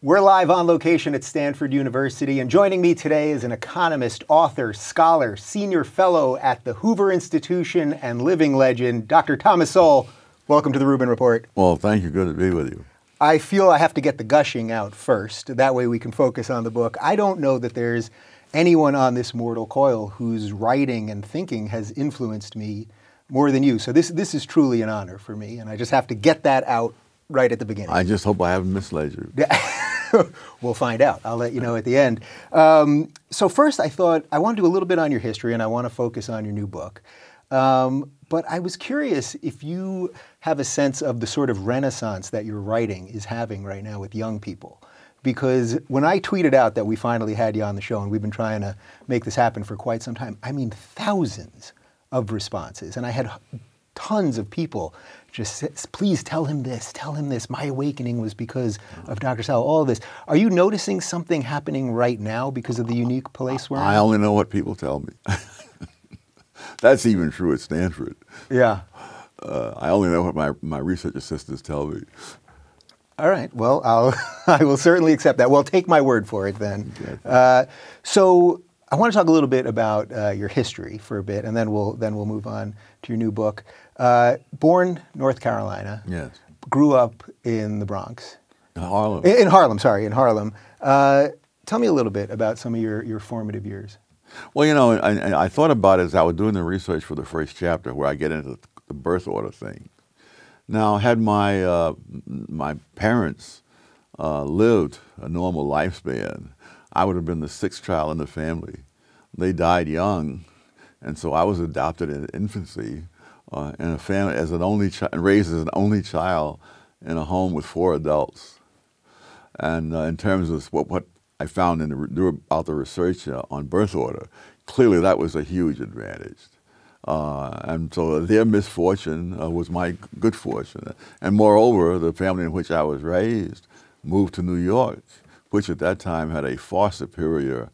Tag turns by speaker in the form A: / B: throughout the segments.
A: We're live on location at Stanford University, and joining me today is an economist, author, scholar, senior fellow at the Hoover Institution and living legend, Dr. Thomas Sowell. Welcome to the Rubin Report.
B: Well, thank you. Good to be with you.
A: I feel I have to get the gushing out first. That way we can focus on the book. I don't know that there's anyone on this mortal coil whose writing and thinking has influenced me more than you. So this is truly an honor for me, and I just have to get that out right at the beginning.
B: I just hope I haven't misled you.
A: We'll find out. I'll let you know at the end. So first I thought I want to do a little bit on your history, and I want to focus on your new book. But I was curious if you have a sense of the sort of renaissance that your writing is having right now with young people. Because when I tweeted out that we finally had you on the show, and we've been trying to make this happen for quite some time, I mean thousands of responses. And I had tons of people just say, please tell him this, tell him this. My awakening was because of Dr. Sowell, all of this. Are you noticing something happening right now because of the unique place we're in?
B: I only know what people tell me. That's even true at Stanford.
A: Yeah.
B: I only know what my research assistants tell me.
A: All right. Well, I will certainly accept that. Well, take my word for it then. So I want to talk a little bit about your history for a bit, and then we'll move on to your new book. Born North Carolina.
B: Yes.
A: Grew up in the Bronx.
B: In Harlem.
A: In Harlem. Sorry, in Harlem. Tell me a little bit about some of your formative years.
B: Well, you know, I thought about it as I was doing the research for the first chapter, where I get into the birth order thing. Now, had my parents lived a normal lifespan, I would have been the sixth child in the family. They died young, and so I was adopted in infancy in a family as an only child, raised as an only child in a home with 4 adults. And in terms of what I found about the research on birth order, clearly that was a huge advantage. And so their misfortune was my good fortune. And moreover, the family in which I was raised moved to New York, which at that time had a far superior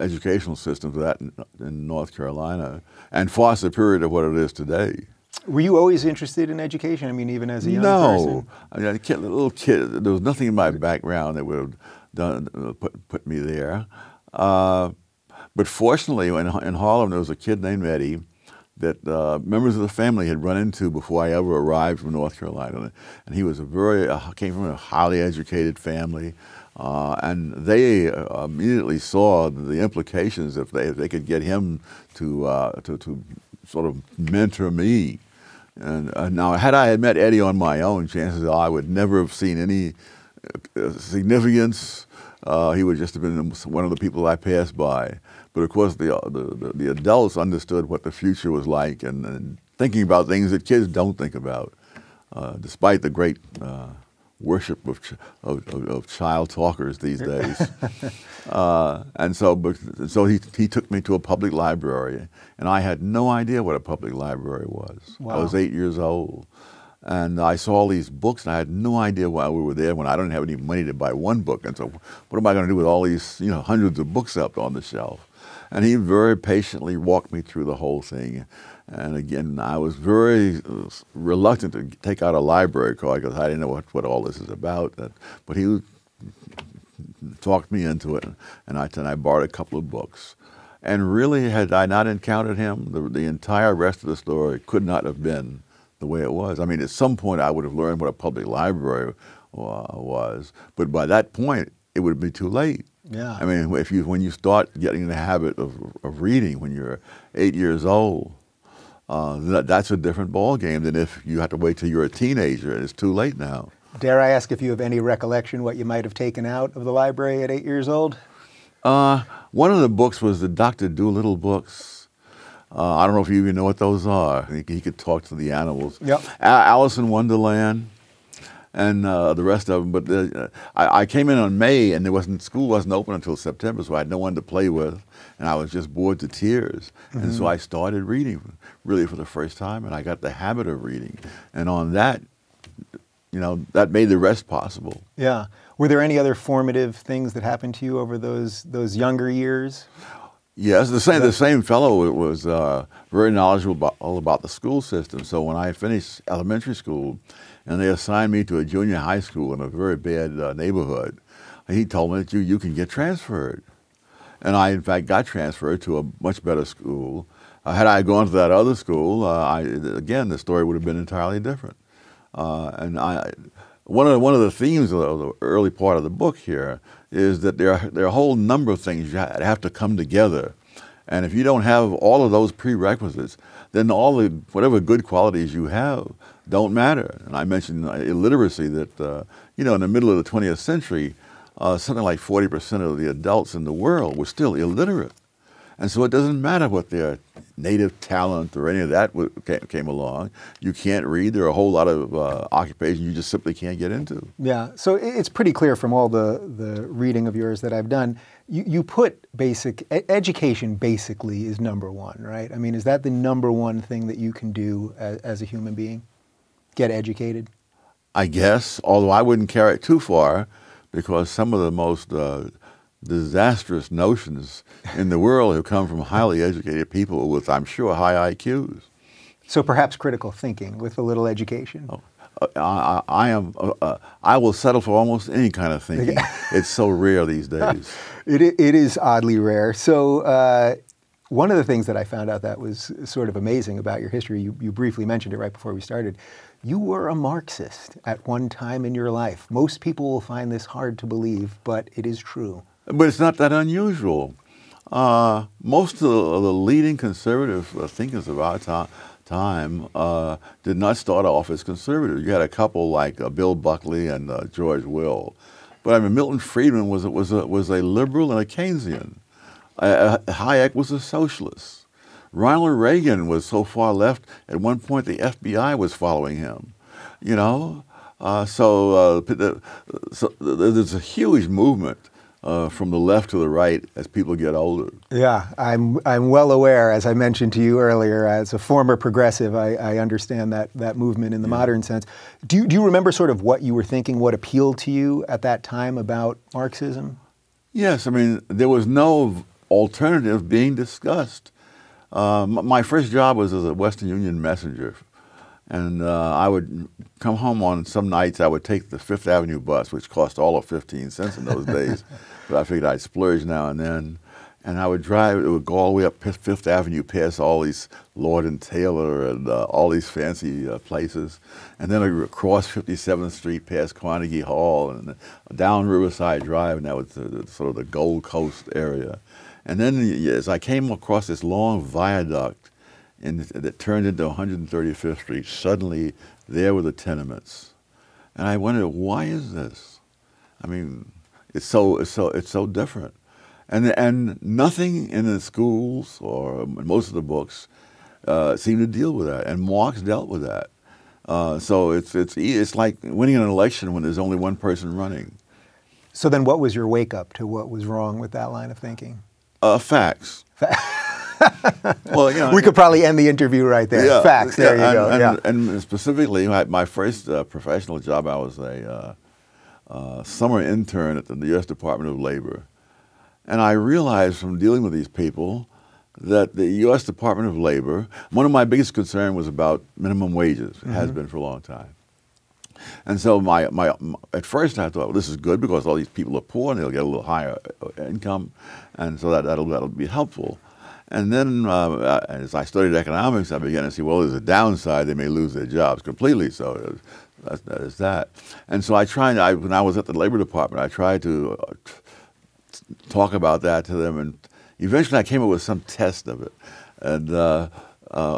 B: educational system to that in North Carolina, and far superior to what it is today.
A: Were you always interested in education? I mean, even as a young person?
B: No. I mean, a little kid, there was nothing in my background that would have put me there. But fortunately, in Harlem, there was a kid named Eddie that members of the family had run into before I ever arrived from North Carolina. And he was came from a highly educated family. And they immediately saw the implications if they could get him to sort of mentor me. And now, had I met Eddie on my own, chances are I would never have seen any significance. He would just have been one of the people I passed by. But of course, the adults understood what the future was like, and thinking about things that kids don't think about, despite the great worship of child talkers these days. And so he took me to a public library, and I had no idea what a public library was. Wow. I was 8 years old. And I saw all these books, and I had no idea why we were there when I didn't have any money to buy one book. And so what am I going to do with all these, hundreds of books up on the shelf? And he very patiently walked me through the whole thing. And again, I was very reluctant to take out a library card because I didn't know what all this is about. But he talked me into it, and I borrowed a couple of books. And really, had I not encountered him, the entire rest of the story could not have been the way it was. I mean, at some point I would have learned what a public library was, but by that point it would be too late.
A: Yeah.
B: I mean, when you start getting in the habit of reading when you're 8 years old, that's a different ball game than if you have to wait till you're a teenager and it's too late now.
A: Dare I ask if you have any recollection what you might have taken out of the library at 8 years old?
B: One of the books was the Dr. Dolittle books. I don't know if you even know what those are. He could talk to the animals.
A: Yep.
B: Alice in Wonderland, and the rest of them. But I came in on May, and school wasn't open until September, so I had no one to play with, and I was just bored to tears. Mm-hmm. And so I started reading, really for the first time, and I got the habit of reading. And on that, that made the rest possible.
A: Yeah. Were there any other formative things that happened to you over those younger years?
B: Yes, the same fellow was very knowledgeable about the school system. So when I finished elementary school and they assigned me to a junior high school in a very bad neighborhood, he told me that you can get transferred. And I, in fact, got transferred to a much better school. Had I gone to that other school, again, the story would have been entirely different. One of the themes of the early part of the book here is that there are a whole number of things you have to come together. And if you don't have all of those prerequisites, then whatever good qualities you have don't matter. And I mentioned illiteracy, that in the middle of the 20th century, something like 40% of the adults in the world were still illiterate. And so it doesn't matter what their native talent or any of that came along. You can't read. There are a whole lot of occupations you just simply can't get into.
A: Yeah, so it's pretty clear from all the reading of yours that I've done, you put education basically is number one, right? I mean, is that the number one thing that you can do as a human being? Get educated?
B: I guess, although I wouldn't carry it too far, because some of the most disastrous notions in the world have come from highly educated people with, I'm sure, high IQs.
A: So perhaps critical thinking with a little education.
B: I will settle for almost any kind of thinking. It's so rare these days.
A: It is oddly rare. So one of the things that I found out that was sort of amazing about your history, you briefly mentioned it right before we started. You were a Marxist at one time in your life. Most people will find this hard to believe, but it is true.
B: But it's not that unusual. Most of the leading conservative thinkers of our time did not start off as conservative. You had a couple like Bill Buckley and George Will. But I mean, Milton Friedman was a liberal and a Keynesian. Hayek was a socialist. Ronald Reagan was so far left, at one point the FBI was following him. So there's a huge movement from the left to the right as people get older.
A: Yeah, I'm well aware, as I mentioned to you earlier, as a former progressive, I understand that movement in the modern sense. Do you remember sort of what you were thinking, what appealed to you at that time about Marxism?
B: Yes, I mean, there was no alternative being discussed. My first job was as a Western Union messenger. And I would come home on some nights. I would take the Fifth Avenue bus, which cost all of 15 cents in those days. But I figured I'd splurge now and then. And I would drive. It would go all the way up Fifth Avenue, past all these Lord and Taylor and all these fancy places. And then across 57th Street, past Carnegie Hall, and down Riverside Drive, and that was sort of the Gold Coast area. And then as I came across this long viaduct, that turned into 135th Street, suddenly there were the tenements. And I wondered, why is this? I mean, it's so different. And nothing in the schools or most of the books seem to deal with that. And Marx dealt with that. So it's like winning an election when there's only one person running.
A: So then what was your wake up to what was wrong with that line of thinking?
B: Facts. Well,
A: we could probably end the interview right there.
B: Yeah,
A: Facts. There you go.
B: And specifically, my first professional job, I was a summer intern at the U.S. Department of Labor, and I realized from dealing with these people that the U.S. Department of Labor, one of my biggest concerns was about minimum wages. It has been for a long time. And so at first I thought, well, this is good because all these people are poor and they'll get a little higher income, and so that'll be helpful. And then as I studied economics, I began to see, well, there's a downside. They may lose their jobs completely, so that is that. And so when I was at the Labor Department, I tried to talk about that to them, and eventually I came up with some test of it. And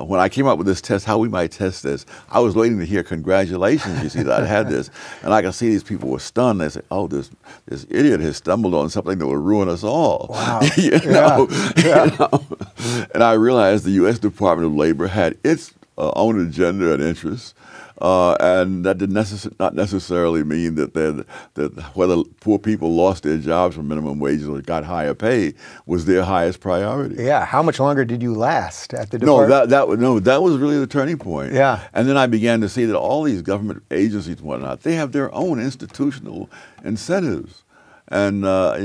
B: when I came up with this test, how we might test this, I was waiting to hear congratulations, you see, that I had this. And I could see these people were stunned. They said, oh, this idiot has stumbled on something that will ruin us all.
A: Wow.
B: You know? And I realized the U.S. Department of Labor had its own agenda and interests. And that did not necessarily mean that whether poor people lost their jobs from minimum wages or got higher pay was their highest priority.
A: Yeah. How much longer did you last at the department?
B: That was really the turning point.
A: Yeah.
B: And then I began to see that all these government agencies and whatnot, they have their own institutional incentives. And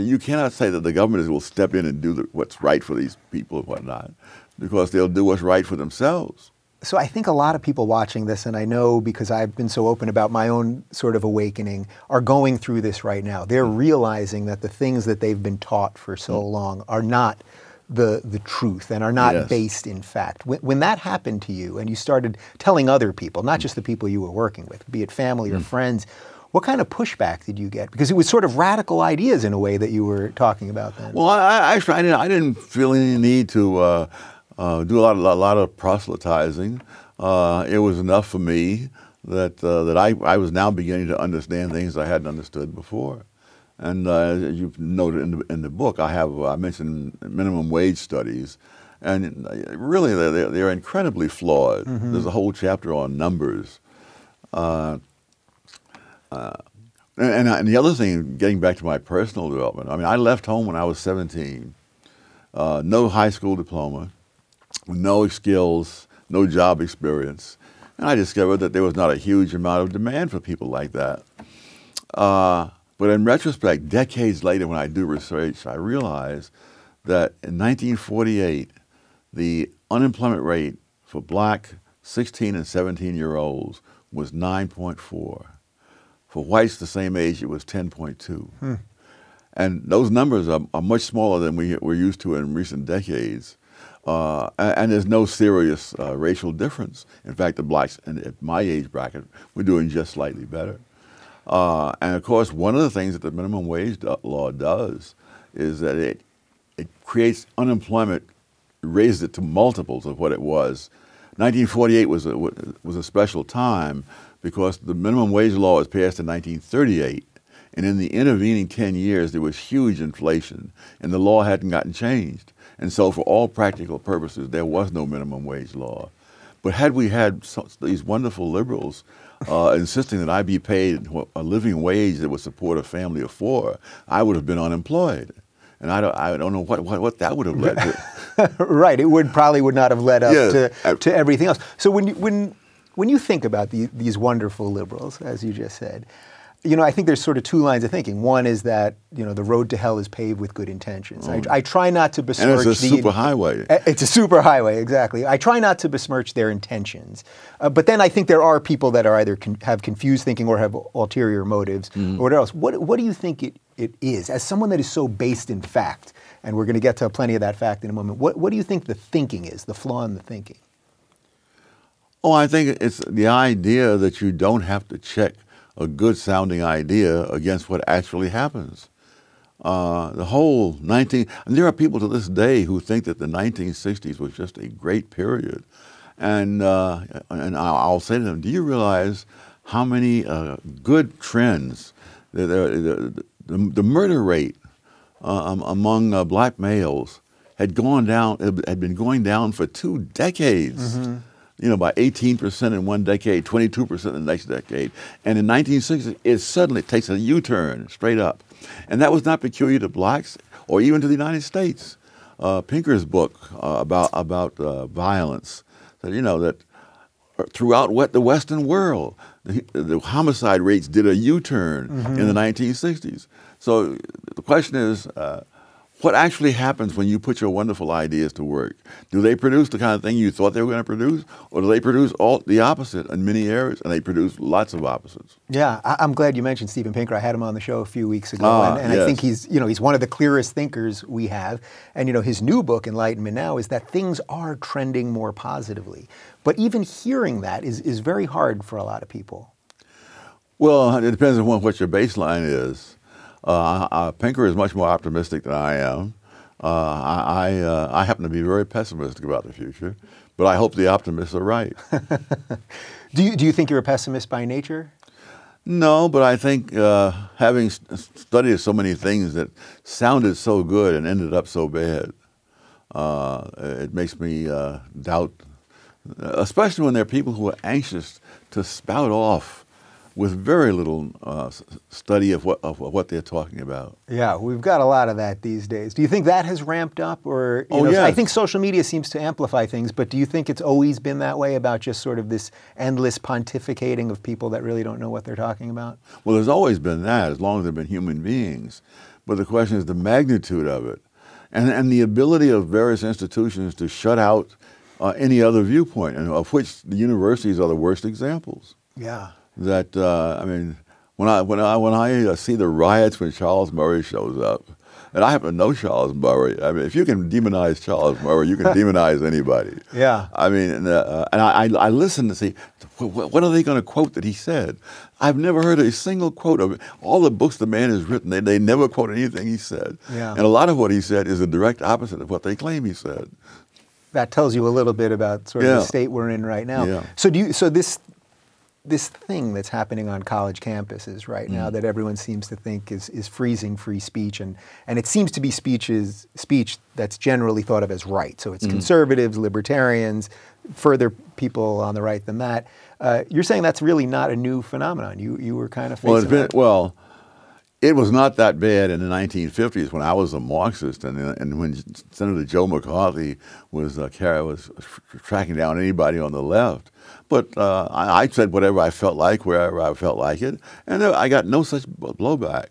B: you cannot say that the government will step in and do what's right for these people and whatnot, because they'll do what's right for themselves.
A: So I think a lot of people watching this, and I know because I've been so open about my own sort of awakening, are going through this right now. They're realizing that the things that they've been taught for so long are not the truth and are not based in fact. When that happened to you and you started telling other people, not just the people you were working with, be it family or friends, what kind of pushback did you get? Because it was sort of radical ideas in a way that you were talking about then.
B: Well, actually, I didn't feel any need to do a lot of proselytizing. It was enough for me that I was now beginning to understand things I hadn't understood before. And as you've noted in the book, I mentioned minimum wage studies, and really they're incredibly flawed. There's a whole chapter on numbers. And the other thing, getting back to my personal development, I mean, I left home when I was 17, no high school diploma, no skills, no job experience, and I discovered that there was not a huge amount of demand for people like that. But in retrospect, decades later when I do research, I realize that in 1948, the unemployment rate for black 16 and 17-year-olds was 9.4. For whites the same age, it was 10.2. And those numbers are much smaller than we're used to in recent decades. And there's no serious racial difference. In fact, the blacks at my age bracket were doing just slightly better. And of course, one of the things that the minimum wage law does is that it creates unemployment, raises it to multiples of what it was. 1948 was a special time because the minimum wage law was passed in 1938. And in the intervening 10 years, there was huge inflation, and the law hadn't gotten changed. And so for all practical purposes, there was no minimum wage law. But had we had these wonderful liberals insisting that I be paid a living wage that would support a family of 4, I would have been unemployed. And I don't know what that would have led to.
A: Right, it probably would not have led up to everything else. So when you think about these wonderful liberals, as you just said, you know, I think there's sort of two lines of thinking. One is that, you know, the road to hell is paved with good intentions. I try not to besmirch
B: and it's a super highway.
A: It's a super highway, exactly. I try not to besmirch their intentions. But then I think there are people that are either have confused thinking or have ulterior motives or whatever else. What do you think it is? As someone that is so based in fact, and we're going to get to plenty of that fact in a moment, what do you think the thinking is, the flaw in the thinking?
B: Oh, I think it's the idea that you don't have to check a good sounding idea against what actually happens. The whole and there are people to this day who think that the 1960s was just a great period. And I'll say to them, do you realize how many good trends, the murder rate among black males had been going down for 2 decades. You know, by 18% in one decade, 22% in the next decade. And in 1960, it suddenly takes a U-turn straight up. And that was not peculiar to blacks or even to the United States. Pinker's book about violence said, you know, that throughout the Western world, the homicide rates did a U-turn in the 1960s. So the question is, what actually happens when you put your wonderful ideas to work? Do they produce the kind of thing you thought they were going to produce, or do they produce all the opposite in many areas, and they produce lots of opposites? Yeah,
A: I'm glad you mentioned Steven Pinker. I had him on the show a few weeks ago, and I think he's one of the clearest thinkers we have. And his new book, Enlightenment Now, is that things are trending more positively. But even hearing that is very hard for a lot of people.
B: Well, it depends on what your baseline is. Pinker is much more optimistic than I am. I happen to be very pessimistic about the future, but I hope the optimists are right.
A: Do you think you're a pessimist by nature?
B: No, but I think having studied so many things that sounded so good and ended up so bad, it makes me doubt, especially when there are people who are anxious to spout off with very little study of what they're talking about.
A: Yeah, we've got a lot of that these days. Do you think that has ramped up, or
B: Yes.
A: I think social media seems to amplify things, but do you think it's always been that way, about just sort of this endless pontificating of people that really don't know what they're talking about?
B: Well, there's always been that, as long as there have been human beings. But the question is the magnitude of it, and the ability of various institutions to shut out any other viewpoint, and of which the universities are the worst examples.
A: Yeah.
B: That I mean, when I see the riots when Charles Murray shows up, and I happen to know Charles Murray. I mean, if you can demonize Charles Murray, you can demonize anybody.
A: Yeah.
B: I mean, and I listen to see what are they going to quote that he said. I've never heard a single quote of it. All the books the man has written, they never quote anything he said.
A: Yeah.
B: And a lot of what he said is the direct opposite of what they claim he said.
A: That tells you a little bit about sort of the state we're in right now.
B: Yeah.
A: So this thing that's happening on college campuses right now that everyone seems to think is freezing free speech, and it seems to be speech that's generally thought of as right. So it's conservatives, libertarians, further people on the right than that. You're saying that's really not a new phenomenon. You were kind of facing that.
B: It was not that bad in the 1950s when I was a Marxist, and when Senator Joe McCarthy was tracking down anybody on the left. But I said whatever I felt like, wherever I felt like it, and I got no such blowback.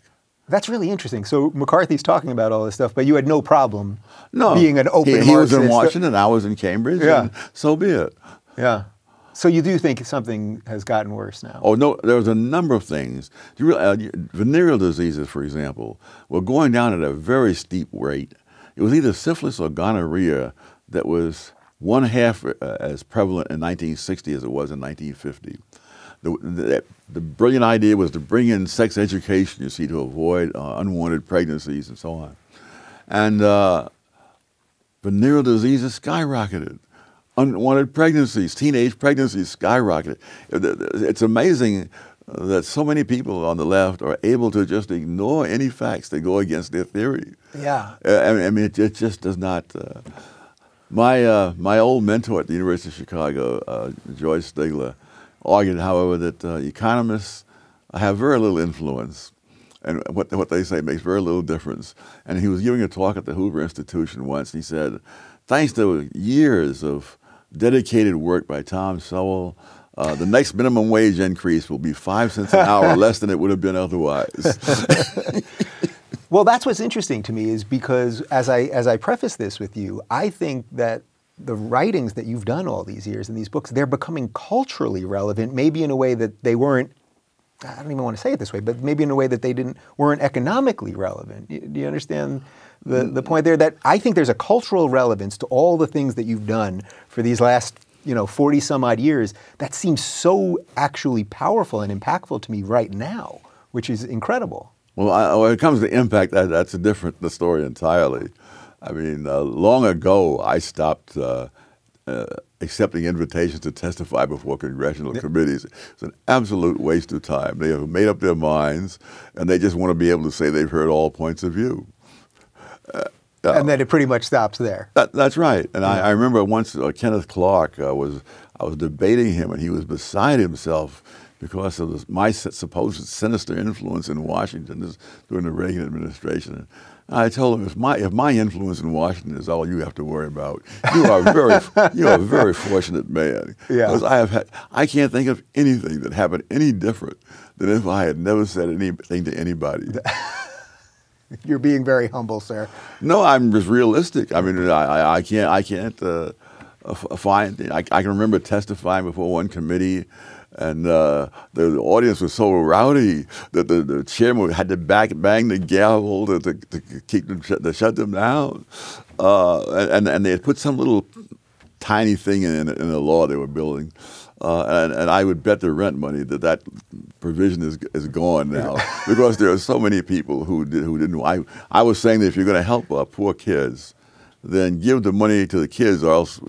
A: That's really interesting. So McCarthy's talking about all this stuff, but you had no problem being an open
B: Marxist. He was in Washington, I was in Cambridge, and so be it.
A: Yeah. So you do think something has gotten worse now?
B: Oh, no, there was a number of things. Venereal diseases, for example, were going down at a very steep rate. It was either syphilis or gonorrhea that was 1/2 as prevalent in 1960 as it was in 1950. The brilliant idea was to bring in sex education, you see, to avoid unwanted pregnancies and so on. And venereal diseases skyrocketed. Unwanted pregnancies, teenage pregnancies skyrocketed. It's amazing that so many people on the left are able to just ignore any facts that go against their theory.
A: Yeah.
B: I mean, it just does not. My old mentor at the University of Chicago, George Stigler, argued, however, that economists have very little influence, and what they say makes very little difference. And he was giving a talk at the Hoover Institution once. He said, thanks to years of dedicated work by Tom Sowell, the next minimum wage increase will be 5 cents an hour less than it would have been otherwise.
A: Well, that's what's interesting to me, is because as I preface this with you, I think that the writings that you've done all these years in these books, they're becoming culturally relevant, maybe in a way that they weren't, I don't even want to say it this way, but maybe in a way that they weren't economically relevant. Do you understand the point there? That I think there's a cultural relevance to all the things that you've done for these last 40 some odd years that seems so actually powerful and impactful to me right now, which is incredible.
B: Well, when it comes to impact, that's the story entirely. I mean, long ago, I stopped accepting invitations to testify before congressional committees. It's an absolute waste of time. They have made up their minds, and they just want to be able to say they've heard all points of view.
A: And then it pretty much stops there.
B: That's right. And I remember once Kenneth Clark, I was debating him, and he was beside himself because of my supposed sinister influence in Washington during the Reagan administration. And I told him, if my influence in Washington is all you have to worry about, you're a very fortunate man.
A: Yeah.
B: Because I can't think of anything that happened any different than if I had never said anything to anybody.
A: You're being very humble, sir.
B: No, I'm just realistic. I mean, I can't find. I can remember testifying before one committee, and the audience was so rowdy that the chairman had to bang the gavel to keep them to shut them down, and they had put some little tiny thing in the law they were building. And I would bet the rent money that provision is gone now because there are so many people who didn't. I was saying that if you're going to help poor kids, then give the money to the kids, or else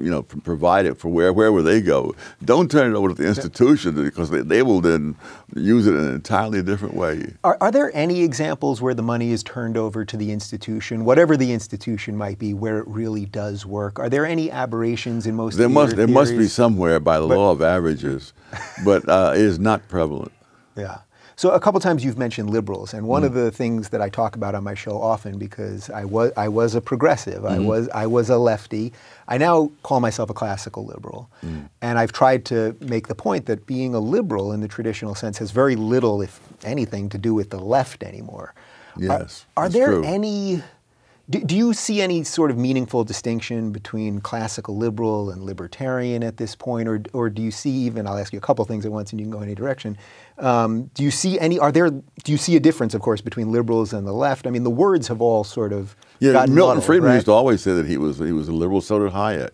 B: provide it for wherever they go. Don't turn it over to the institution, because they will then use it in an entirely different way.
A: Are there any examples where the money is turned over to the institution, whatever the institution might be, where it really does work? Are there any aberrations in most of your theories?
B: There must be somewhere by the law of averages, but it is not prevalent.
A: Yeah. So a couple times you've mentioned liberals, and one of the things that I talk about on my show often, because I was a progressive, I was a lefty. I now call myself a classical liberal, and I've tried to make the point that being a liberal in the traditional sense has very little, if anything, to do with the left anymore.
B: Yes,
A: are there
B: true.
A: any? Do you see any sort of meaningful distinction between classical liberal and libertarian at this point, or do you see even? I'll ask you a couple things at once, and you can go any direction. Do you see any? Do you see a difference, of course, between liberals and the left? I mean, the words have all sort of gotten
B: Milton
A: muddled,
B: Friedman
A: right?
B: used to always say that he was a liberal. So did Hayek.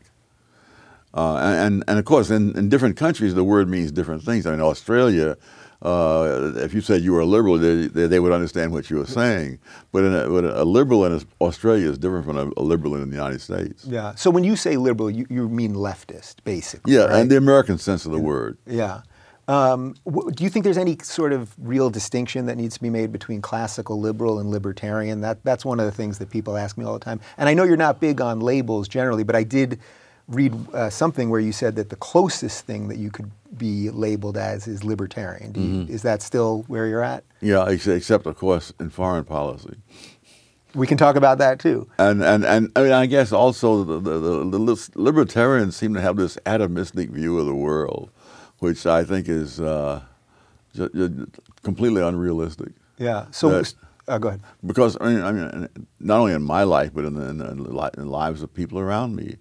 B: And of course, in different countries, the word means different things. I mean, Australia. If you said you were a liberal, they would understand what you were saying. But a liberal in Australia is different from a liberal in the United States.
A: Yeah. So when you say liberal, you mean leftist, basically.
B: Yeah,
A: right?
B: and the American sense of the word.
A: Yeah. Do you think there's any sort of real distinction that needs to be made between classical liberal and libertarian? That's one of the things that people ask me all the time. And I know you're not big on labels generally, but I did read something where you said that the closest thing that you could be labeled as is libertarian. Is that still where you're at?
B: Yeah, except of course in foreign policy.
A: We can talk about that too.
B: And I mean, I guess also the libertarians seem to have this atomistic view of the world, which I think is completely unrealistic.
A: Yeah. So go ahead.
B: Because I mean, not only in my life, but in the lives of people around me,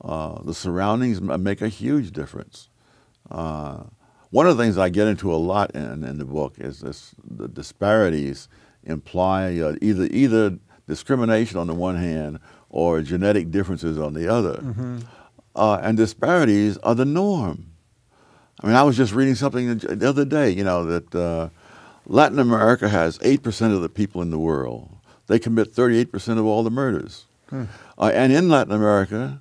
B: the surroundings make a huge difference. One of the things I get into a lot in the book is the disparities imply either discrimination on the one hand or genetic differences on the other. And disparities are the norm. I mean, I was just reading something the other day, that Latin America has 8% of the people in the world. They commit 38% of all the murders. And in Latin America,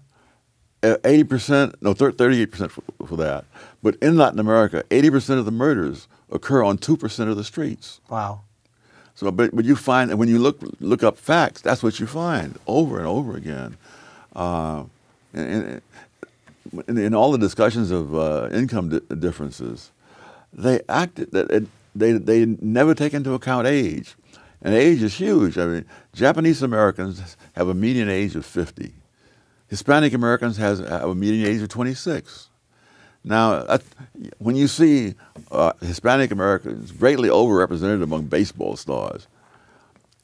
B: 38% for that. But in Latin America, 80% of the murders occur on 2% of the streets.
A: Wow.
B: So, but you find that when you look up facts, that's what you find over and over again. In all the discussions of income differences, they never take into account age, and age is huge. I mean, Japanese Americans have a median age of 50. Hispanic Americans have a median age of 26. Now, when you see Hispanic Americans greatly overrepresented among baseball stars,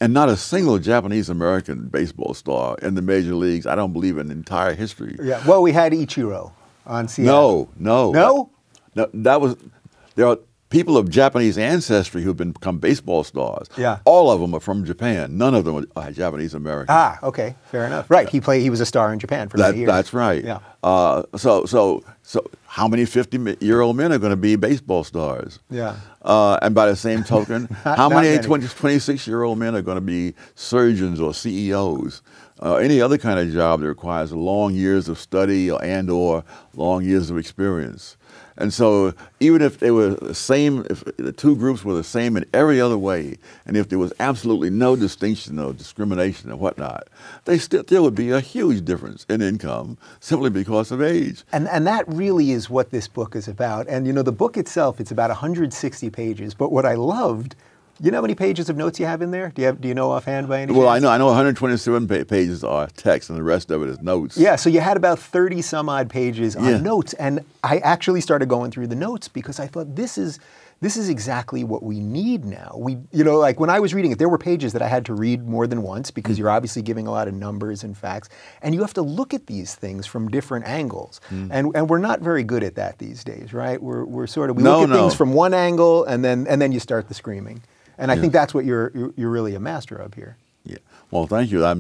B: and not a single Japanese American baseball star in the major leagues, I don't believe in entire history.
A: Yeah. Well, we had Ichiro on Seattle.
B: No. There are people of Japanese ancestry who've become baseball stars. Yeah. All of them are from Japan. None of them are Japanese American.
A: Ah, okay, fair enough. Right, he was a star in Japan for many years.
B: That's right. Yeah. So how many 50-year-old men are going to be baseball stars? Yeah. And by the same token, how many 26-year-old men are going to be surgeons or CEOs? Any other kind of job that requires long years of study or long years of experience. And so even if they were the same, if the two groups were the same in every other way, and if there was absolutely no distinction or discrimination or whatnot, they still would be a huge difference in income simply because of age.
A: And that really is what this book is about. And the book itself, it's about 160 pages. But what I loved, you know how many pages of notes you have in there? Do you know offhand by any chance?
B: Well, I know 127 pages are text, and the rest of it is notes.
A: Yeah, so you had about 30 some odd pages on notes, and I actually started going through the notes because I thought this is exactly what we need now. Like when I was reading it, there were pages that I had to read more than once because you're obviously giving a lot of numbers and facts, and you have to look at these things from different angles, and we're not very good at that these days, right? We're sort of look at things from one angle, and then you start the screaming. And I think that's what you're really a master of here.
B: Yeah. Well, thank you. I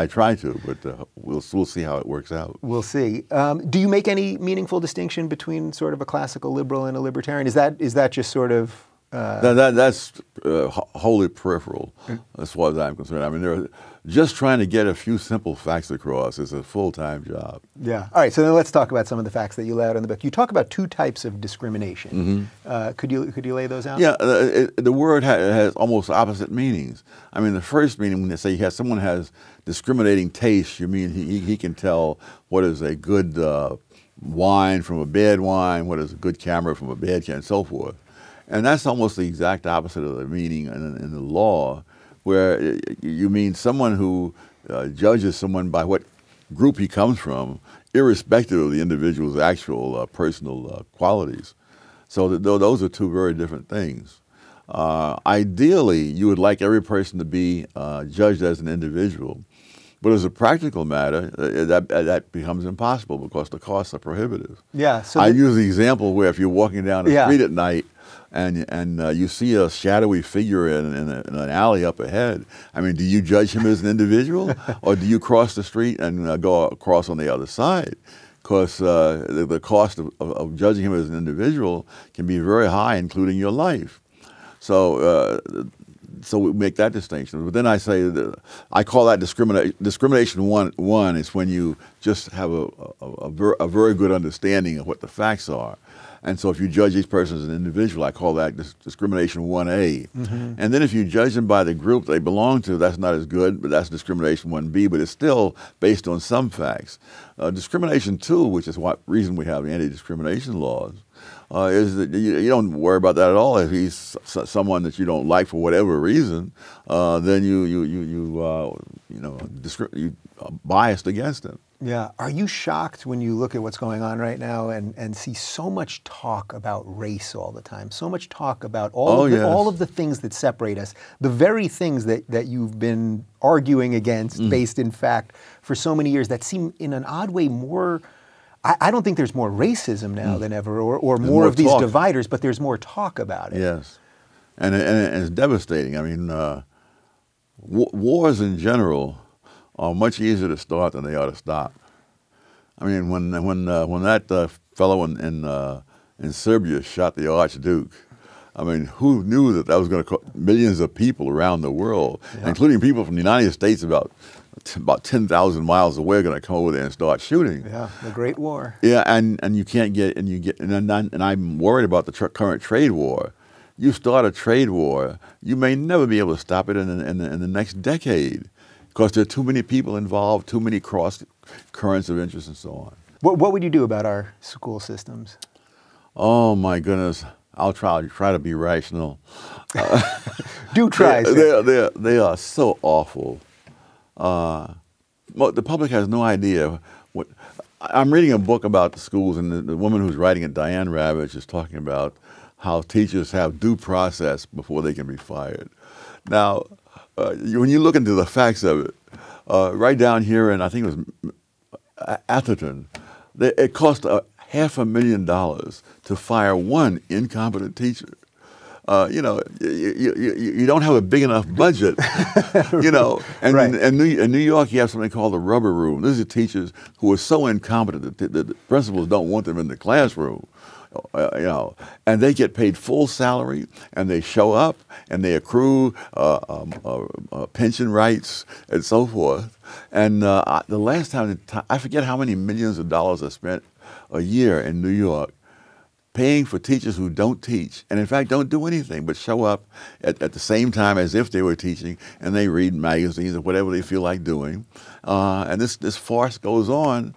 B: try to, but we'll see how it works out.
A: We'll see. Do you make any meaningful distinction between sort of a classical liberal and a libertarian? Is that just sort of
B: that's wholly peripheral as far as I'm concerned. I mean, just trying to get a few simple facts across is a full-time job.
A: Yeah. All right. So then let's talk about some of the facts that you lay out in the book. You talk about two types of discrimination. Could you lay those out?
B: Yeah. The word has almost opposite meanings. I mean, the first meaning, when they say someone has discriminating taste, you mean he can tell what is a good wine from a bad wine, what is a good camera from a bad camera, and so forth. And that's almost the exact opposite of the meaning in the law, where you mean someone who judges someone by what group he comes from, irrespective of the individual's actual personal qualities. So those are two very different things. Ideally, you would like every person to be judged as an individual. But as a practical matter, that becomes impossible because the costs are prohibitive.
A: Yeah. So
B: I use the example where if you're walking down the street at night and you see a shadowy figure in an alley up ahead, I mean, do you judge him as an individual or do you cross the street and go across on the other side? Because the cost of judging him as an individual can be very high, including your life. So we make that distinction. But then I say I call that discrimination. Discrimination one is when you just have a very good understanding of what the facts are. And so if you judge each person as an individual, I call that discrimination 1A. Mm-hmm. And then if you judge them by the group they belong to, that's not as good, but that's discrimination 1B, but it's still based on some facts. Discrimination 2, which is what reason we have anti-discrimination laws, is that you don't worry about that at all. If he's someone that you don't like for whatever reason, then you biased against him.
A: Yeah. Are you shocked when you look at what's going on right now and see so much talk about race all the time, so much talk about all of the things that separate us, the very things that you've been arguing against based in fact for so many years that seem in an odd way more, I don't think there's more racism now than ever or more of these dividers, but there's more talk about it.
B: Yes. And it's devastating. I mean, wars in general are much easier to start than they are to stop. I mean, when that fellow in Serbia shot the Archduke, I mean, who knew that was going to cause millions of people around the world, including people from the United States about 10,000 miles away, are going to come over there and start shooting.
A: Yeah, the Great War.
B: Yeah, and you can't get and I'm worried about the current trade war. You start a trade war, you may never be able to stop it in the next decade. Because there are too many people involved, too many cross currents of interest and so on.
A: What would you do about our school systems?
B: Oh my goodness, I'll try to be rational.
A: Do try.
B: They are so awful. The public has no idea what. I'm reading a book about the schools, and the woman who's writing it, Diane Ravitch, is talking about how teachers have due process before they can be fired. Now, when you look into the facts of it, right down here in, I think it was Atherton, it cost $500,000 to fire one incompetent teacher. You don't have a big enough budget, And right. in New York, you have something called the rubber room. These are teachers who are so incompetent that the principals don't want them in the classroom. And they get paid full salary, and they show up, and they accrue pension rights and so forth. And the last time, I forget how many millions of dollars are spent a year in New York paying for teachers who don't teach, and in fact don't do anything but show up at the same time as if they were teaching, and they read magazines or whatever they feel like doing. And this farce goes on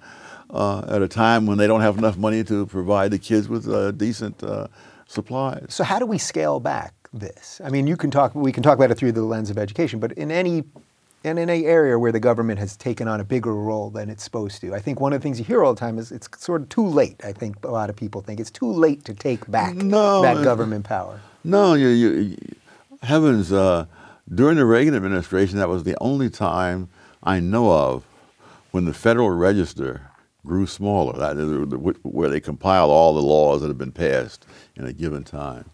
B: at a time when they don't have enough money to provide the kids with decent supplies.
A: So how do we scale back this? I mean, we can talk about it through the lens of education, but in any area where the government has taken on a bigger role than it's supposed to, I think one of the things you hear all the time is it's sort of too late. I think a lot of people think it's too late to take back that government power. No,
B: heavens, during the Reagan administration, that was the only time I know of when the Federal Register grew smaller, where they compile all the laws that have been passed in a given time.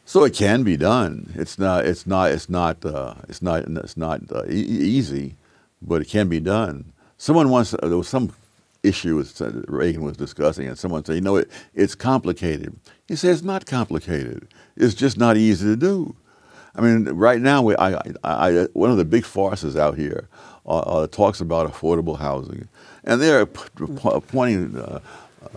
B: So it can be done. It's not easy, but it can be done. Someone once, there was some issue that Reagan was discussing, and someone said, it's complicated. He said, it's not complicated. It's just not easy to do. I mean, right now, one of the big farces out here talks about affordable housing, and they're appointing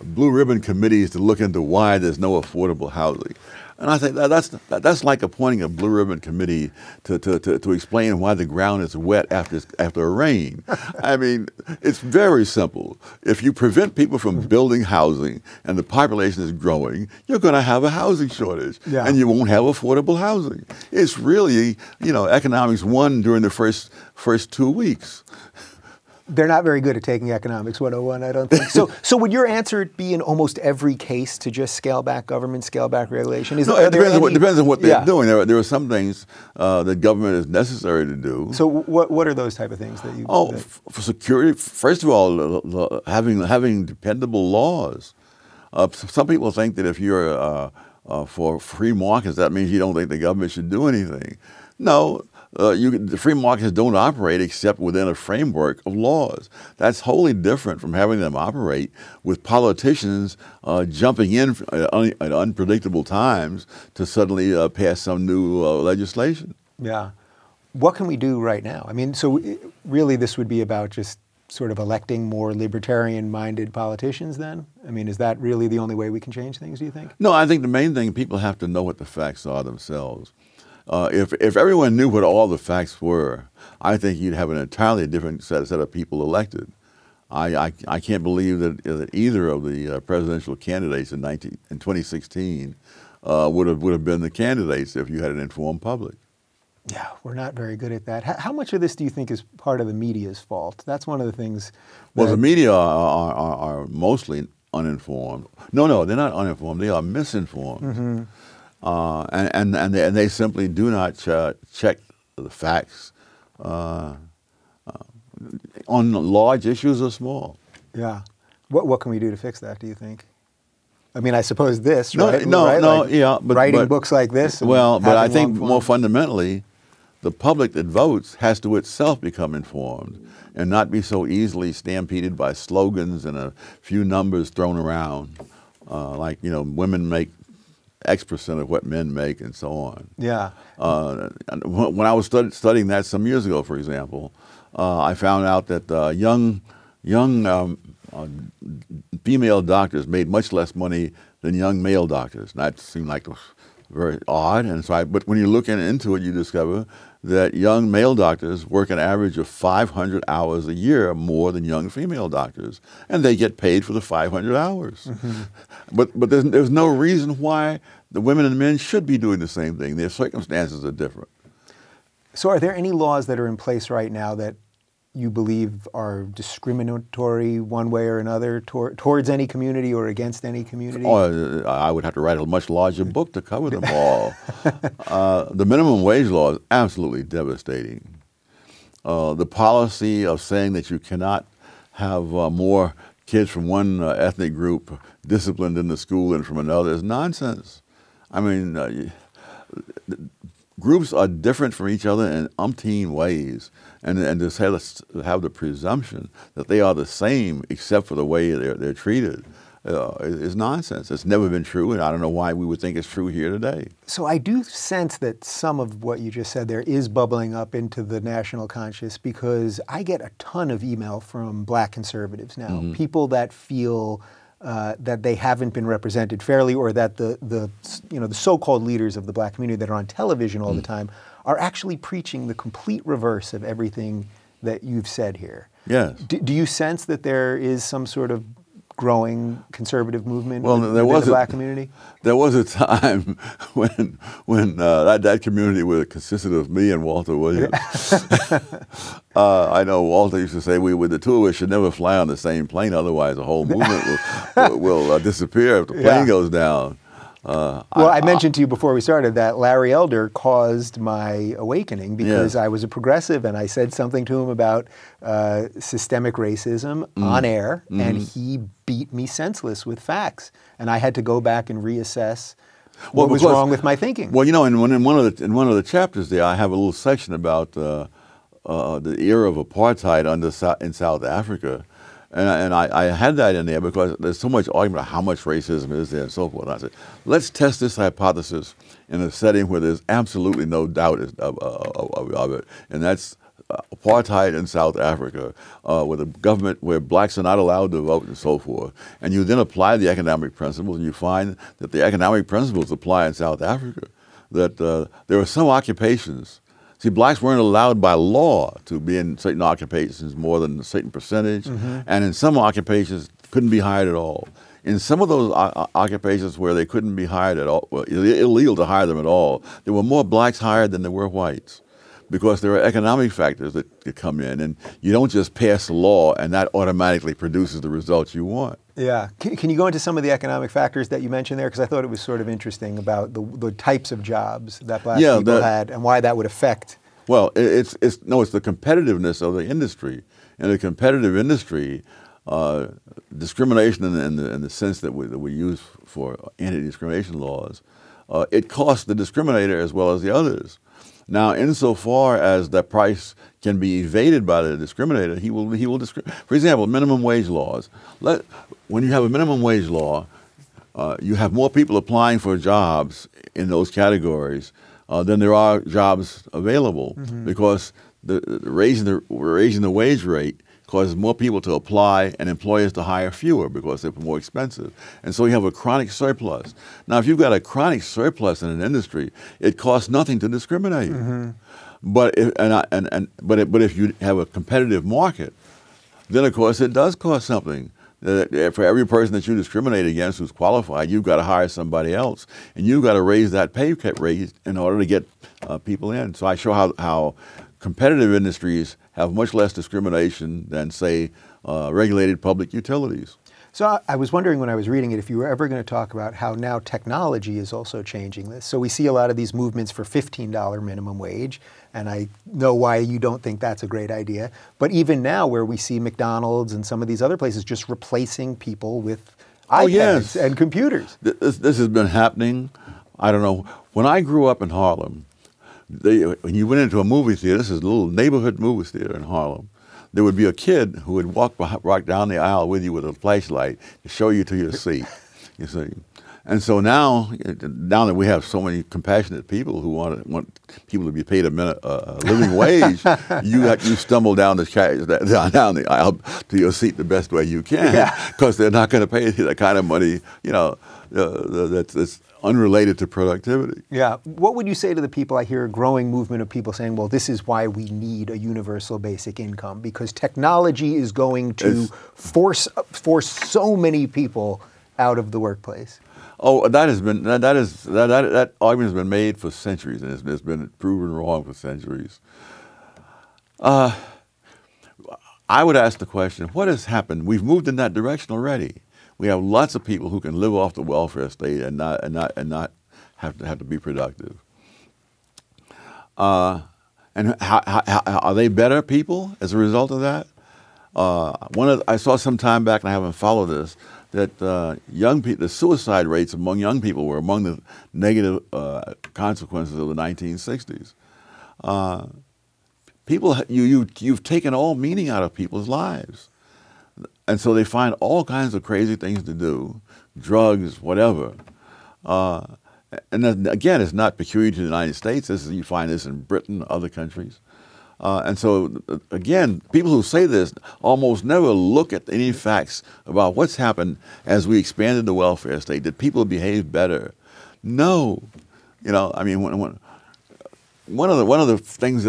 B: blue ribbon committees to look into why there's no affordable housing. And I think that's like appointing a blue ribbon committee to explain why the ground is wet after a rain. I mean, it's very simple. If you prevent people from building housing and the population is growing, you're going to have a housing shortage, and you won't have affordable housing. It's really, you know, economics 1 during the first 2 weeks.
A: They're not very good at taking economics 101, I don't think. So would your answer be in almost every case to just scale back government, scale back regulation?
B: No, it depends on what they're doing. There are some things that government is necessary to do.
A: So what are those type of things that you...
B: For security, first of all, having dependable laws. Some people think that if you're for free markets, that means you don't think the government should do anything. No. The free markets don't operate except within a framework of laws. That's wholly different from having them operate with politicians jumping in at unpredictable times to suddenly pass some new legislation.
A: Yeah. What can we do right now? I mean, so really this would be about just sort of electing more libertarian-minded politicians then? I mean, is that really the only way we can change things, do you think?
B: No, I think the main thing, people have to know what the facts are themselves. If everyone knew what all the facts were, I think you'd have an entirely different set of people elected. I can't believe that either of the presidential candidates in 2016 would have been the candidates if you had an informed public.
A: Yeah, we're not very good at that. How much of this do you think is part of the media's fault? That's one of the things.
B: Well, the media are mostly uninformed. No, they're not uninformed. They are misinformed. Mm-hmm. And they simply do not check the facts on large issues or small.
A: Yeah. What can we do to fix that, do you think? I mean, I suppose this,
B: right?
A: But writing books like this.
B: Well, but I think more fundamentally, the public that votes has to itself become informed and not be so easily stampeded by slogans and a few numbers thrown around, like, you know, women make X% of what men make, and so on.
A: Yeah.
B: When I was studying that some years ago, for example, I found out that young female doctors made much less money than young male doctors. And that seemed like very odd. And so, but when you look into it, you discover that young male doctors work an average of 500 hours a year more than young female doctors, and they get paid for the 500 hours. Mm-hmm. But there's no reason why the women and men should be doing the same thing. Their circumstances are different.
A: So are there any laws that are in place right now that you believe are discriminatory one way or another towards any community or against any community?
B: Oh, I would have to write a much larger book to cover them all. The minimum wage law is absolutely devastating. The policy of saying that you cannot have more kids from one ethnic group disciplined in the school than from another is nonsense. I mean, groups are different from each other in umpteen ways, and to have the presumption that they are the same except for the way they're treated is nonsense. It's never been true, and I don't know why we would think it's true here today.
A: So I do sense that some of what you just said there is bubbling up into the national conscious, because I get a ton of email from black conservatives now, mm-hmm. people that feel that they haven't been represented fairly, or that the so-called leaders of the black community that are on television all the time are actually preaching the complete reverse of everything that you've said here.
B: Yes.
A: Do you sense that there is some sort of growing conservative movement
B: within
A: the black community?
B: There was a time when that community consisted of me and Walter Williams. I know Walter used to say the two of us should never fly on the same plane, otherwise the whole movement will disappear if the plane goes down.
A: Well, I mentioned to you before we started that Larry Elder caused my awakening because I was a progressive and I said something to him about systemic racism on air, and he beat me senseless with facts. And I had to go back and reassess what was wrong with my thinking.
B: Well, you know, in one of the chapters there, I have a little section about the era of apartheid in South Africa. And I had that in there because there's so much argument about how much racism is there and so forth. And I said, let's test this hypothesis in a setting where there's absolutely no doubt of it. And that's apartheid in South Africa, with a government where blacks are not allowed to vote and so forth, and you then apply the economic principles, and you find that the economic principles apply in South Africa, that there are some occupations. See, blacks weren't allowed by law to be in certain occupations more than a certain percentage, and in some occupations couldn't be hired at all. In some of those occupations where they couldn't be hired at all, well, illegal to hire them at all, there were more blacks hired than there were whites, because there are economic factors that come in, and you don't just pass a law and that automatically produces the results you want.
A: Yeah. Can you go into some of the economic factors that you mentioned there? Because I thought it was sort of interesting about the types of jobs that black people had and why that would affect. Well,
B: it's the competitiveness of the industry. In a competitive industry, discrimination in the sense that we use for anti-discrimination laws, it costs the discriminator as well as the others. Now, insofar as that price can be evaded by the discriminator, he will discriminate. For example, minimum wage laws. When you have a minimum wage law, you have more people applying for jobs in those categories than there are jobs available, because raising the wage rate causes more people to apply and employers to hire fewer because they're more expensive. And so you have a chronic surplus. Now, if you've got a chronic surplus in an industry, it costs nothing to discriminate. But if you have a competitive market, then of course it does cost something. For every person that you discriminate against who's qualified, you've got to hire somebody else, and you've got to raise that pay rate in order to get people in. So I show how competitive industries have much less discrimination than, say, regulated public utilities.
A: So I was wondering when I was reading it if you were ever going to talk about how now technology is also changing this. So we see a lot of these movements for $15 minimum wage, and I know why you don't think that's a great idea. But even now, where we see McDonald's and some of these other places just replacing people with iPads and computers.
B: This has been happening. I don't know. When I grew up in Harlem, when you went into a movie theater, this is a little neighborhood movie theater in Harlem, there would be a kid who would walk down the aisle with you with a flashlight to show you to your seat, you see. And so now that we have so many compassionate people who want people to be paid a living wage, you stumble down the aisle to your seat the best way you can, because they're not going to pay you that kind of money, that's unrelated to productivity.
A: Yeah. What would you say to the people? I hear a growing movement of people saying, well, this is why we need a universal basic income, because technology is going to force so many people out of the workplace.
B: Oh, that argument has been made for centuries, and it's been proven wrong for centuries. I would ask the question, what has happened? We've moved in that direction already. We have lots of people who can live off the welfare state and not have to be productive. And how are they better people as a result of that? I saw some time back, and I haven't followed this, that young people, the suicide rates among young people were among the negative consequences of the 1960s. You've taken all meaning out of people's lives. And so they find all kinds of crazy things to do, drugs, whatever. And then, again, it's not peculiar to the United States. You find this in Britain, other countries. And so, again, people who say this almost never look at any facts about what's happened as we expanded the welfare state. Did people behave better? No. I mean, one of the things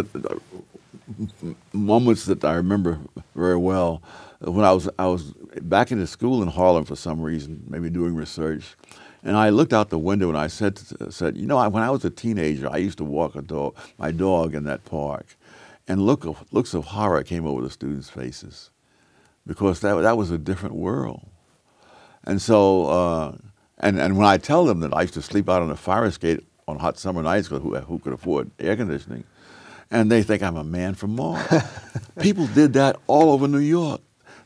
B: moments that I remember very well, when I was back in school in Harlem for some reason, maybe doing research, and I looked out the window and I said, when I was a teenager, I used to walk my dog in that park, and looks of horror came over the students' faces, because that was a different world. And so, and when I tell them that I used to sleep out on a fire escape on hot summer nights, who could afford air conditioning, and they think I'm a man from Mars. People did that all over New York.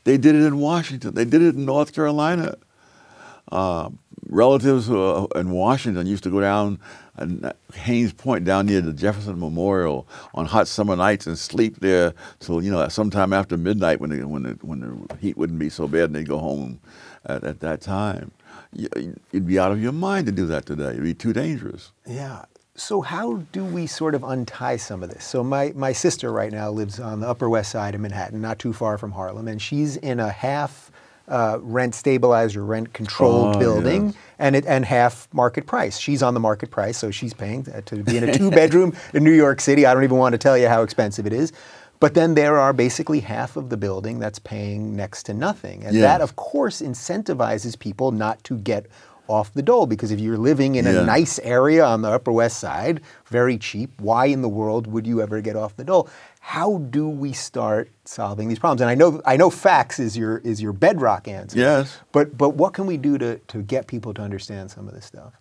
B: They did it in Washington. They did it in North Carolina. Relatives in Washington used to go down Haynes Point, down near the Jefferson Memorial, on hot summer nights and sleep there till sometime after midnight when the heat wouldn't be so bad, and they'd go home at that time. You'd be out of your mind to do that today. It'd be too dangerous.
A: Yeah. So how do we sort of untie some of this? So my sister right now lives on the Upper West Side of Manhattan, not too far from Harlem, and she's in a half rent stabilized or rent controlled building, yes. and half market price. She's on the market price, so she's paying to be in a 2-bedroom in New York City. I don't even want to tell you how expensive it is. But then there are basically half of the building that's paying next to nothing. And that, of course, incentivizes people not to get off the dole, because if you're living in a nice area on the Upper West Side, very cheap, why in the world would you ever get off the dole? How do we start solving these problems? And I know facts is your bedrock answer. Yes. But what can we do to get people to understand some of this stuff?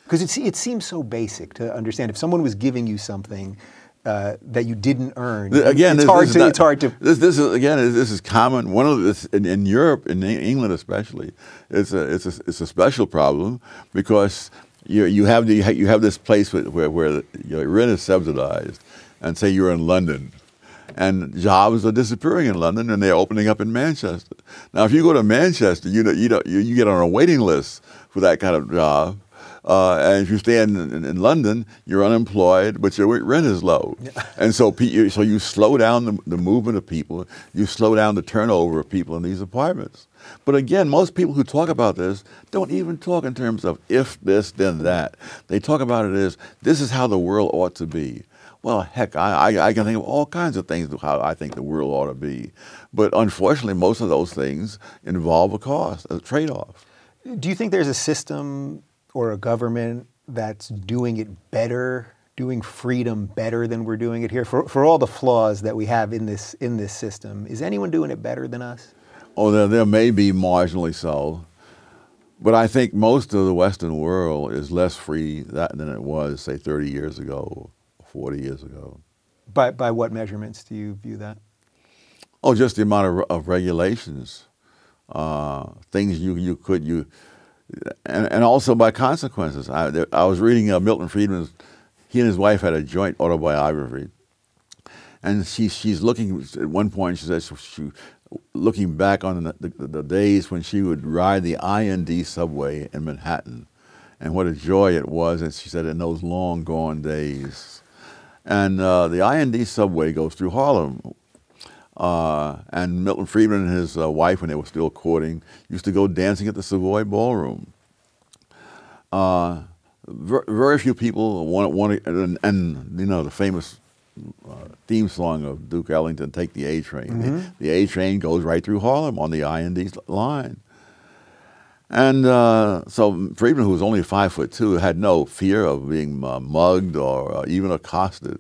A: Because it seems so basic to understand. If someone was giving you something that you didn't earn, again, it's hard to. This is common. One of this in Europe, in England especially, it's a special problem, because you have this place where your rent is subsidized, and say you're in London, and jobs are disappearing in London, and they're opening up in Manchester. Now, if you go to Manchester, you get on a waiting list for that kind of job. And if you stay in London, you're unemployed, but your rent is low. And so you slow down the movement of people, you slow down the turnover of people in these apartments. But again, most people who talk about this don't even talk in terms of if this, then that. They talk about it as, this is how the world ought to be. Well, heck, I can think of all kinds of things of how I think the world ought to be. But unfortunately, most of those things involve a cost, a trade-off. Do you think there's a system or a government that's doing it better, doing freedom better than we're doing it here? For all the flaws that we have in this system, is anyone doing it better than us?
B: Oh, there may be marginally so, but I think most of the Western world is less free than it was, say, 30 years ago, 40 years ago.
A: By what measurements do you view that?
B: Oh, just the amount of regulations, things and also by consequences. I was reading Milton Friedman's, he and his wife had a joint autobiography, and she's looking, at one point she says, looking back on the days when she would ride the IND subway in Manhattan, and what a joy it was, and she said, in those long gone days. And the IND subway goes through Harlem. And Milton Friedman and his wife, when they were still courting, used to go dancing at the Savoy Ballroom. Very few people want to, and you know, the famous theme song of Duke Ellington, Take the A Train. Mm-hmm. The A Train goes right through Harlem on the IND line. And so Friedman, who was only 5'2", had no fear of being mugged or even accosted,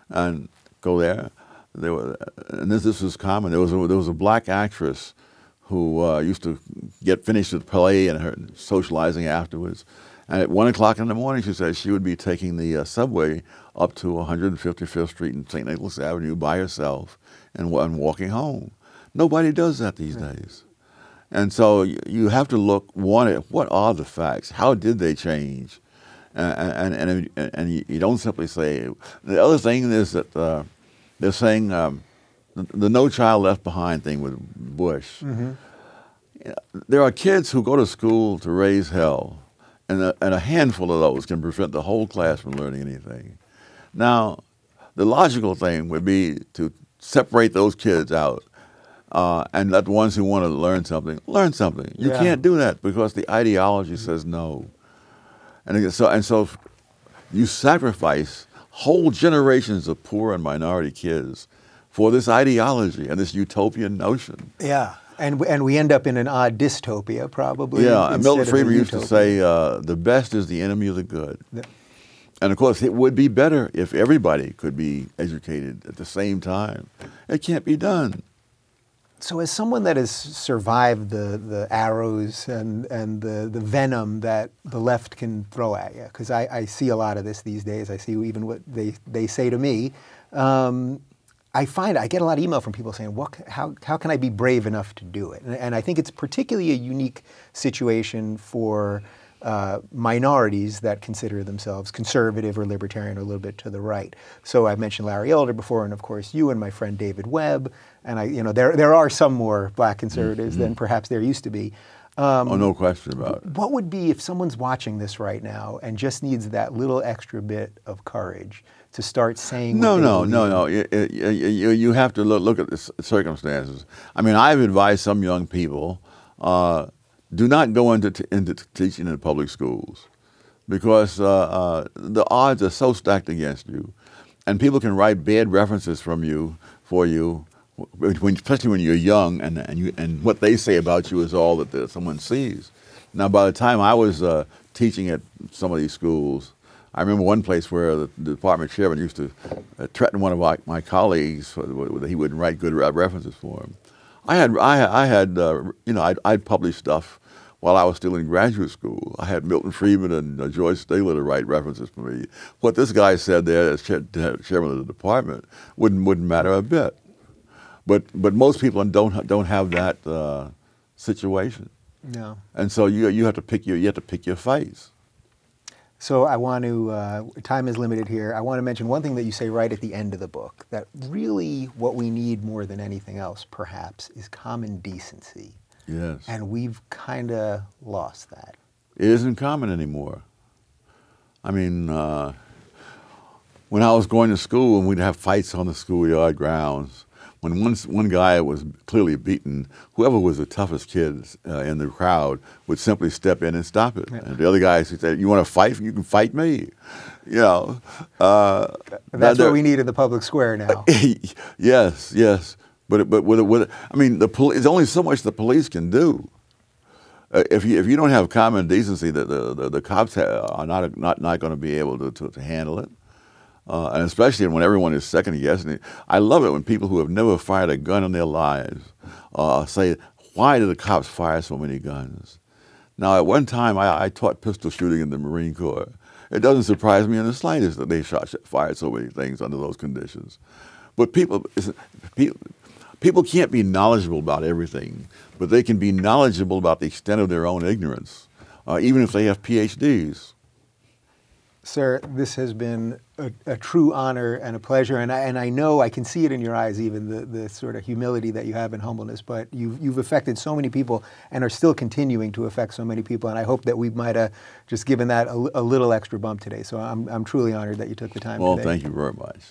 B: and go there. And this was common. There was a black actress who used to get finished with play and her socializing afterwards. And at 1 o'clock in the morning, she said she would be taking the subway up to 155th Street and St. Nicholas Avenue by herself and walking home. Nobody does that these days. And so you have to look, one, at what are the facts? How did they change? And you don't simply say. The other thing is that they're saying the No Child Left Behind thing with Bush. Mm-hmm. There are kids who go to school to raise hell, and a handful of those can prevent the whole class from learning anything. Now, the logical thing would be to separate those kids out and let the ones who want to learn something. You can't do that because the ideology says no. And so you sacrifice whole generations of poor and minority kids for this ideology and this utopian notion.
A: Yeah, and we end up in an odd dystopia, probably.
B: Yeah, and Milton Friedman used to say, the best is the enemy of the good. Yeah. And of course, it would be better if everybody could be educated at the same time. It can't be done.
A: So as someone that has survived the arrows and the venom that the left can throw at you, because I see a lot of this these days, I see even what they say to me, I get a lot of email from people saying, how can I be brave enough to do it? And I think it's particularly a unique situation for minorities that consider themselves conservative or libertarian or a little bit to the right. So I've mentioned Larry Elder before, and of course you and my friend David Webb, and there are some more black conservatives than perhaps there used to be.
B: Oh, no question about it.
A: What would be, if someone's watching this right now and just needs that little extra bit of courage to start saying
B: No,
A: what they
B: no,
A: believe?
B: no, no. You have to look at the circumstances. I mean, I've advised some young people, do not go into teaching in public schools, because the odds are so stacked against you, and people can write bad references for you, especially when you're young, and what they say about you is all that someone sees. Now, by the time I was teaching at some of these schools, I remember one place where the department chairman used to threaten one of my colleagues that he wouldn't write good references for him. I'd published stuff while I was still in graduate school. I had Milton Friedman and George Stigler to write references for me. What this guy said there as chairman of the department wouldn't matter a bit. But most people don't have that situation.
A: No.
B: And so you have to pick your fights.
A: So I want to, time is limited here. I want to mention one thing that you say right at the end of the book, that really what we need more than anything else, perhaps, is common decency.
B: Yes.
A: And we've kind of lost that.
B: It isn't common anymore. I mean, when I was going to school and we'd have fights on the schoolyard grounds, when one guy was clearly beaten, whoever was the toughest kid in the crowd would simply step in and stop it. Yeah. And the other guy said, "You want to fight? You can fight me." You know.
A: That's what we need in the public square now.
B: Yes, yes. But I mean, it's only so much the police can do. If you don't have common decency, the cops are not going to be able to handle it. And especially when everyone is second guessing it. I love it when people who have never fired a gun in their lives say, "Why do the cops fire so many guns?" Now, at one time, I taught pistol shooting in the Marine Corps. It doesn't surprise me in the slightest that they fired so many things under those conditions. But people can't be knowledgeable about everything, but they can be knowledgeable about the extent of their own ignorance, even if they have PhDs.
A: Sir, this has been a true honor and a pleasure, and I know, I can see it in your eyes, even the sort of humility that you have and humbleness, but you've affected so many people and are still continuing to affect so many people, and I hope that we might have just given that a little extra bump today. So I'm truly honored that you took the time today.
B: Well, thank you very much.